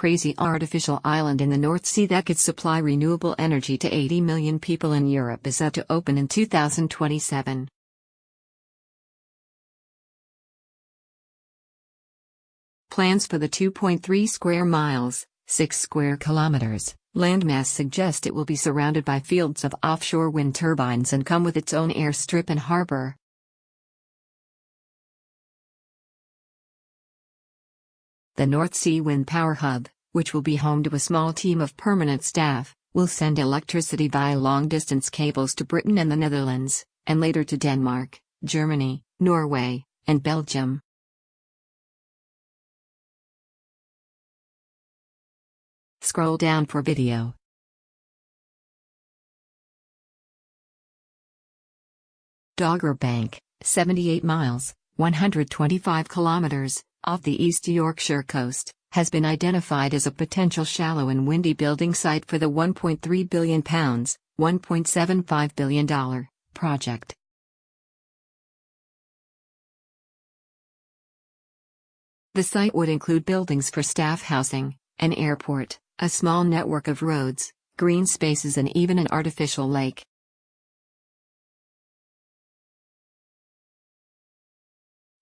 crazy artificial island in the North Sea that could supply renewable energy to 80 million people in Europe is set to open in 2027. Plans for the 2.3 square miles, 6 square kilometers, landmass suggest it will be surrounded by fields of offshore wind turbines and come with its own airstrip and harbour. The North Sea Wind Power Hub, which will be home to a small team of permanent staff, will send electricity via long-distance cables to Britain and the Netherlands, and later to Denmark, Germany, Norway, and Belgium. Scroll down for video. Dogger Bank, 78 miles, 125 kilometers, off the East Yorkshire coast, has been identified as a potential shallow and windy building site for the £1.3 billion, $1.75 billion, project. The site would include buildings for staff housing, an airport, a small network of roads, green spaces and even an artificial lake.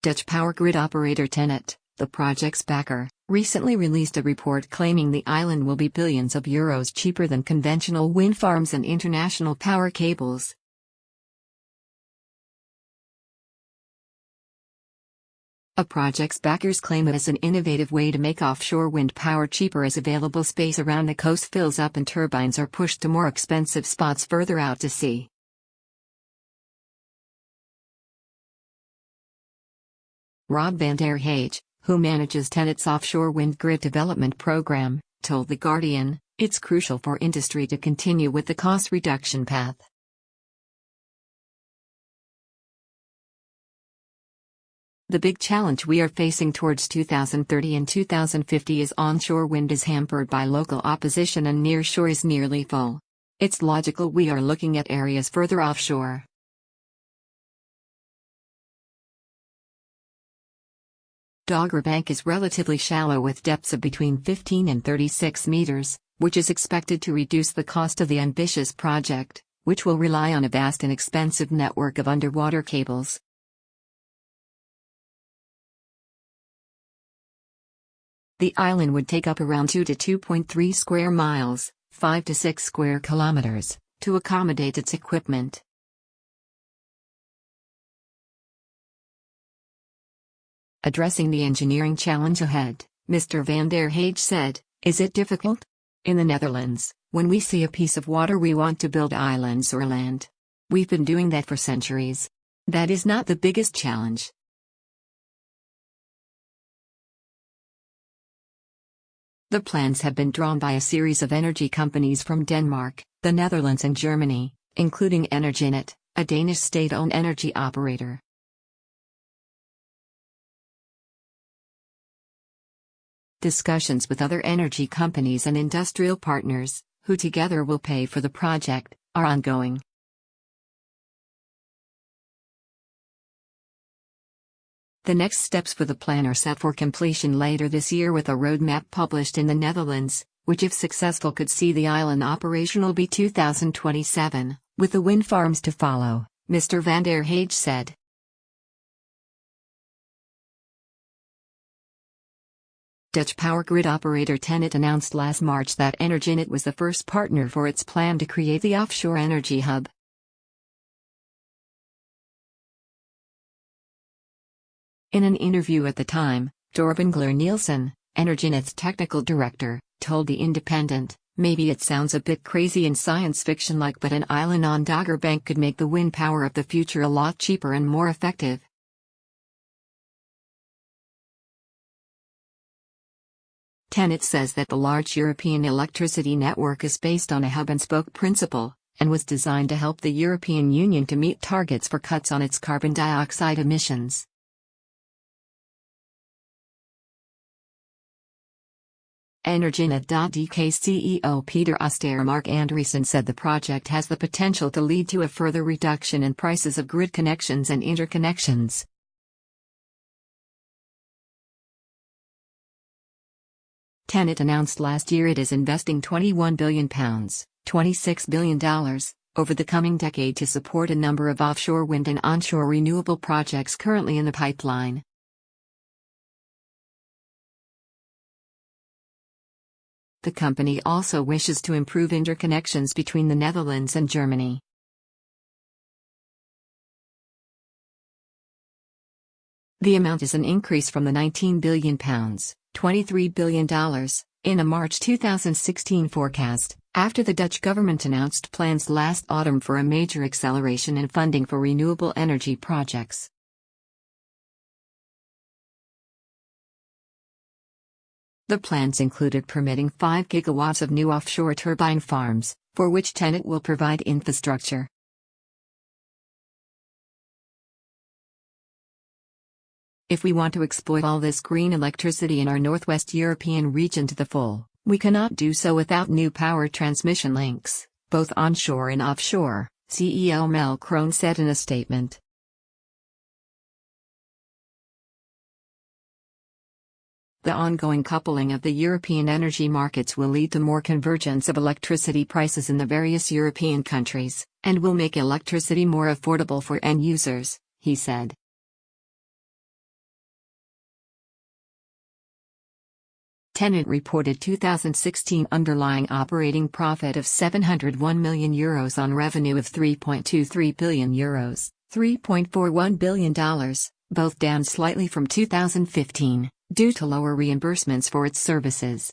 Dutch power grid operator TenneT, the project's backer, recently released a report claiming the island will be billions of euros cheaper than conventional wind farms and international power cables. A project's backers claim it is an innovative way to make offshore wind power cheaper as available space around the coast fills up and turbines are pushed to more expensive spots further out to sea. Rob van der Hage, who manages TenneT's offshore wind grid development program, told The Guardian, "It's crucial for industry to continue with the cost reduction path. The big challenge we are facing towards 2030 and 2050 is onshore wind is hampered by local opposition and nearshore is nearly full. It's logical we are looking at areas further offshore." Dogger Bank is relatively shallow with depths of between 15 and 36 meters, which is expected to reduce the cost of the ambitious project, which will rely on a vast and expensive network of underwater cables. The island would take up around 2 to 2.3 square miles, 5 to 6 square kilometers, to accommodate its equipment. Addressing the engineering challenge ahead, Mr. van der Hage said, "Is it difficult? In the Netherlands, when we see a piece of water we want to build islands or land. We've been doing that for centuries. That is not the biggest challenge." The plans have been drawn by a series of energy companies from Denmark, the Netherlands and Germany, including Energinet, a Danish state-owned energy operator. Discussions with other energy companies and industrial partners, who together will pay for the project, are ongoing. The next steps for the plan are set for completion later this year with a roadmap published in the Netherlands, which if successful could see the island operational by 2027, with the wind farms to follow, Mr. van der Hage said. Dutch power grid operator TenneT announced last March that Energinet was the first partner for its plan to create the offshore energy hub. In an interview at the time, Torben Gleur-Nielsen, Energinet's technical director, told The Independent, "Maybe it sounds a bit crazy and science fiction-like, but an island on Dogger Bank could make the wind power of the future a lot cheaper and more effective." TenneT says that the large European electricity network is based on a hub-and-spoke principle, and was designed to help the European Union to meet targets for cuts on its carbon dioxide emissions. Energinet.dk CEO Peter Ostermark Andresen said the project has the potential to lead to a further reduction in prices of grid connections and interconnections. TenneT announced last year it is investing £21 billion, $26 billion, over the coming decade to support a number of offshore wind and onshore renewable projects currently in the pipeline. The company also wishes to improve interconnections between the Netherlands and Germany. The amount is an increase from the £19 billion, $23 billion, in a March 2016 forecast, after the Dutch government announced plans last autumn for a major acceleration in funding for renewable energy projects. The plans included permitting 5 gigawatts of new offshore turbine farms, for which TenneT will provide infrastructure. If we want to exploit all this green electricity in our Northwest European region to the full, we cannot do so without new power transmission links, both onshore and offshore, CEO Mel Kroon said in a statement. The ongoing coupling of the European energy markets will lead to more convergence of electricity prices in the various European countries, and will make electricity more affordable for end users, he said. TenneT reported 2016 underlying operating profit of €701 million on revenue of €3.23 billion, $3.41 billion, both down slightly from 2015, due to lower reimbursements for its services.